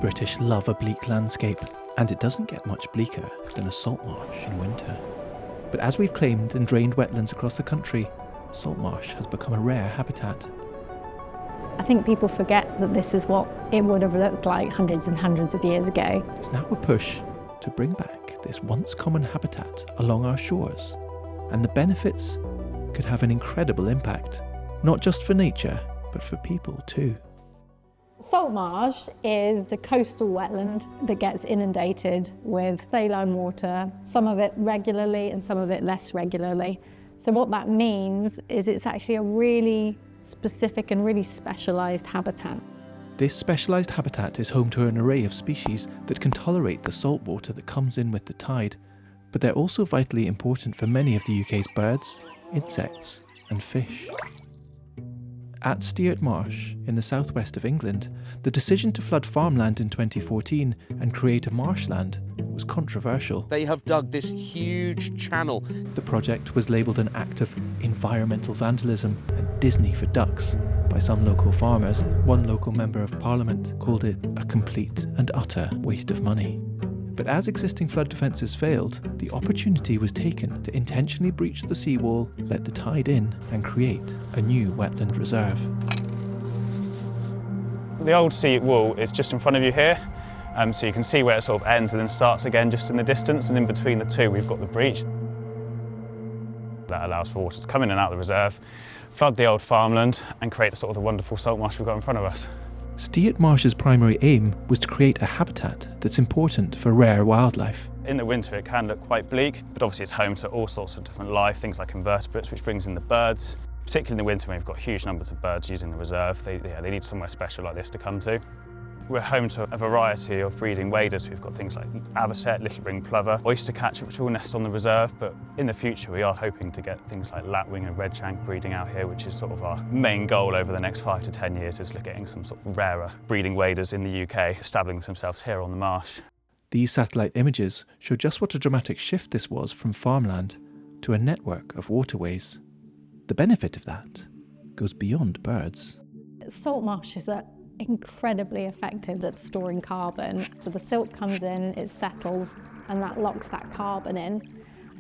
British love a bleak landscape, and it doesn't get much bleaker than a salt marsh in winter. But as we've claimed and drained wetlands across the country, salt marsh has become a rare habitat. I think people forget that this is what it would have looked like hundreds and hundreds of years ago. There's now a push to bring back this once common habitat along our shores, and the benefits could have an incredible impact, not just for nature, but for people too. Salt marsh is a coastal wetland that gets inundated with saline water, some of it regularly and some of it less regularly. So what that means is it's actually a really specific and really specialised habitat. This specialised habitat is home to an array of species that can tolerate the salt water that comes in with the tide, but they're also vitally important for many of the UK's birds, insects and fish. At Steart Marsh, in the southwest of England, the decision to flood farmland in 2014 and create a marshland was controversial. They have dug this huge channel. The project was labelled an act of environmental vandalism and Disney for ducks by some local farmers. One local member of parliament called it a complete and utter waste of money. But as existing flood defences failed, the opportunity was taken to intentionally breach the seawall, let the tide in and create a new wetland reserve. The old sea wall is just in front of you here, so you can see where it sort of ends and then starts again just in the distance, and in between the two we've got the breach. That allows for water to come in and out of the reserve, flood the old farmland and create sort of the wonderful salt marsh we've got in front of us. Steart Marsh's primary aim was to create a habitat that's important for rare wildlife. In the winter it can look quite bleak, but obviously it's home to all sorts of different life, things like invertebrates, which brings in the birds. Particularly in the winter when we've got huge numbers of birds using the reserve, they need somewhere special like this to come to. We're home to a variety of breeding waders. We've got things like avocet, little ring plover, oyster catcher, which all nest on the reserve, but in the future we are hoping to get things like lapwing and redshank breeding out here, which is sort of our main goal over the next 5 to 10 years, is getting some sort of rarer breeding waders in the UK, establishing themselves here on the marsh. These satellite images show just what a dramatic shift this was from farmland to a network of waterways. The benefit of that goes beyond birds. Salt marshes are incredibly effective at storing carbon. So the silt comes in, it settles, and that locks that carbon in.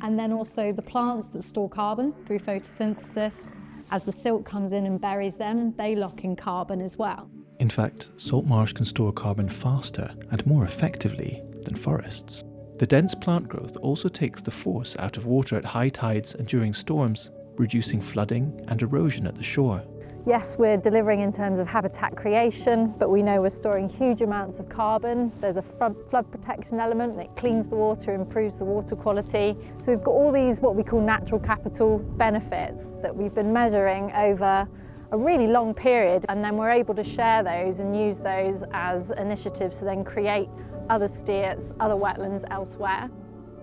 And then also the plants that store carbon through photosynthesis, as the silt comes in and buries them, they lock in carbon as well. In fact, salt marsh can store carbon faster and more effectively than forests. The dense plant growth also takes the force out of water at high tides and during storms, reducing flooding and erosion at the shore. Yes, we're delivering in terms of habitat creation, but we know we're storing huge amounts of carbon. There's a flood protection element, and it cleans the water, improves the water quality. So we've got all these what we call natural capital benefits that we've been measuring over a really long period, and then we're able to share those and use those as initiatives to then create other stearts, other wetlands elsewhere.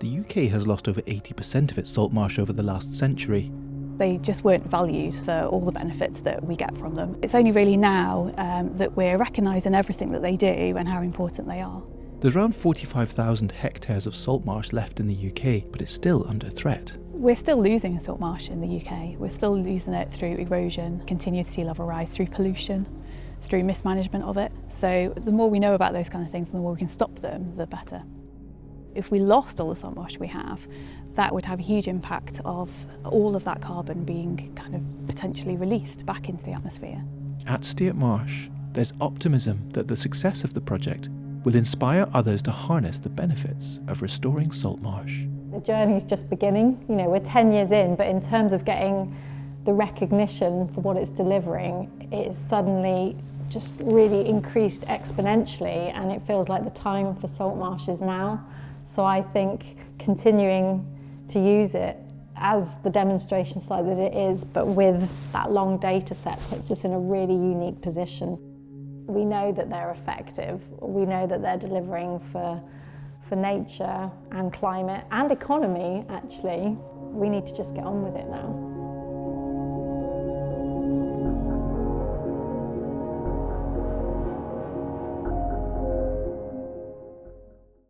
The UK has lost over 80% of its salt marsh over the last century. They just weren't valued for all the benefits that we get from them. It's only really now that we're recognising everything that they do and how important they are. There's around 45,000 hectares of salt marsh left in the UK, but it's still under threat. We're still losing a salt marsh in the UK. We're still losing it through erosion, continued sea level rise, through pollution, through mismanagement of it. So the more we know about those kind of things and the more we can stop them, the better. If we lost all the salt marsh we have, that would have a huge impact of all of that carbon being kind of potentially released back into the atmosphere. At Steart Marsh, there's optimism that the success of the project will inspire others to harness the benefits of restoring salt marsh. The journey's just beginning. You know, we're 10 years in, but in terms of getting the recognition for what it's delivering, it is suddenly just really increased exponentially, and it feels like the time for salt marsh is now. So I think continuing to use it as the demonstration site that it is, but with that long data set, puts us in a really unique position. We know that they're effective. We know that they're delivering for nature and climate and economy, actually. We need to just get on with it now.